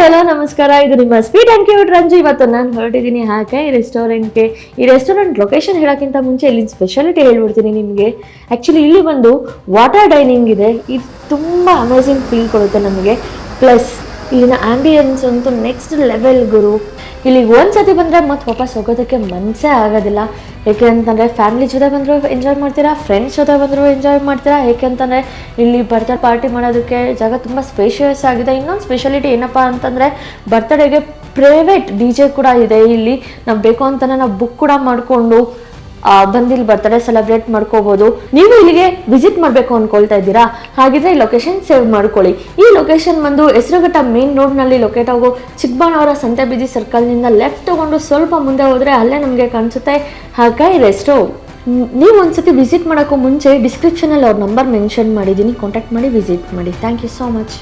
Hello ನಮಸ್ಕಾರ, ಇದು ನಿಮ್ಮ ಸ್ವೀಟ್ ಅಂಡ್ ಕ್ಯೂಟ್ ರಂಜು. ಇವತ್ತು ನಾನು ಹೊರಟಿದ್ದೀನಿ ಹಾಗೆ ಈ ರೆಸ್ಟೋರೆಂಟ್ಗೆ. ಈ ರೆಸ್ಟೋರೆಂಟ್ ಲೊಕೇಶನ್ ಹೇಳೋಕ್ಕಿಂತ ಮುಂಚೆ ಇಲ್ಲಿನ ಸ್ಪೆಷಾಲಿಟಿ ಹೇಳ್ಬಿಡ್ತೀನಿ ನಿಮಗೆ. ಆ್ಯಕ್ಚುಲಿ ಇಲ್ಲಿ ಬಂದು ವಾಟರ್ ಡೈನಿಂಗ್ ಇದೆ. ಇದು ತುಂಬ ಅಮೇಝಿಂಗ್ ಫೀಲ್ ಕೊಡುತ್ತೆ ನಮಗೆ. ಪ್ಲಸ್ ಇಲ್ಲಿನ ಆಂಬಿಯನ್ಸ್ ಅಂತೂ ನೆಕ್ಸ್ಟ್ ಲೆವೆಲ್ ಗುರು. ಇಲ್ಲಿಗೆ ಒಂದ್ಸತಿ ಬಂದರೆ ಮತ್ತೆ ವಾಪಸ್ ಹೋಗೋದಕ್ಕೆ ಮನಸ್ಸೇ ಆಗೋದಿಲ್ಲ. ಏಕೆ ಅಂತಂದರೆ ಫ್ಯಾಮಿಲಿ ಜೊತೆ ಬಂದರೂ ಎಂಜಾಯ್ ಮಾಡ್ತೀರಾ, ಫ್ರೆಂಡ್ಸ್ ಜೊತೆ ಬಂದರೂ ಎಂಜಾಯ್ ಮಾಡ್ತೀರಾ. ಏಕೆ ಅಂತಂದರೆ ಇಲ್ಲಿ ಬರ್ತ್ಡೇ ಪಾರ್ಟಿ ಮಾಡೋದಕ್ಕೆ ಜಾಗ ತುಂಬ ಸ್ಪೇಷಿಯಸ್ ಆಗಿದೆ. ಇನ್ನೊಂದು ಸ್ಪೆಷಾಲಿಟಿ ಏನಪ್ಪ ಅಂತಂದರೆ ಬರ್ತ್ಡೇಗೆ ಪ್ರೈವೇಟ್ DJ ಕೂಡ ಇದೆ. ಇಲ್ಲಿ ನಾವು ಬೇಕು ಅಂತಲೇ ನಾವು ಬುಕ್ ಕೂಡ ಮಾಡಿಕೊಂಡು ಬಂದಿಲ್ಲಿ ಬರ್ತ್ಡೇ ಸೆಲೆಬ್ರೇಟ್ ಮಾಡ್ಕೋಬೋದು. ನೀವು ಇಲ್ಲಿಗೆ ವಿಸಿಟ್ ಮಾಡಬೇಕು ಅಂದ್ಕೊಳ್ತಾ ಇದ್ದೀರಾ? ಹಾಗಿದ್ರೆ ಈ ಲೊಕೇಶನ್ ಸೇವ್ ಮಾಡ್ಕೊಳ್ಳಿ. ಈ ಲೊಕೇಶನ್ ಬಂದು ಹೆಸರುಘಟ್ಟ ಮೇನ್ ರೋಡ್ನಲ್ಲಿ ಲೊಕೇಟ್ ಆಗೋ ಚಿಕ್ಕಬಳ್ಳಾಪುರ ಸಂತೆ ಬೀದಿ ಸರ್ಕಲ್ನಿಂದ ಲೆಫ್ಟ್ ತಗೊಂಡು ಸ್ವಲ್ಪ ಮುಂದೆ ಹೋದರೆ ಅಲ್ಲೇ ನಮಗೆ ಕಾಣಿಸುತ್ತೆ ಹಾಗೆ ಈ ರೆಸ್ಟೋ. ನೀವು ಒಂದ್ಸತಿ ವಿಸಿಟ್ ಮಾಡೋಕ್ಕೂ ಮುಂಚೆ ಡಿಸ್ಕ್ರಿಪ್ಷನಲ್ಲಿ ಅವ್ರ ನಂಬರ್ ಮೆನ್ಷನ್ ಮಾಡಿದ್ದೀನಿ, ಕಾಂಟ್ಯಾಕ್ಟ್ ಮಾಡಿ ವಿಸಿಟ್ ಮಾಡಿ. Thank you so much.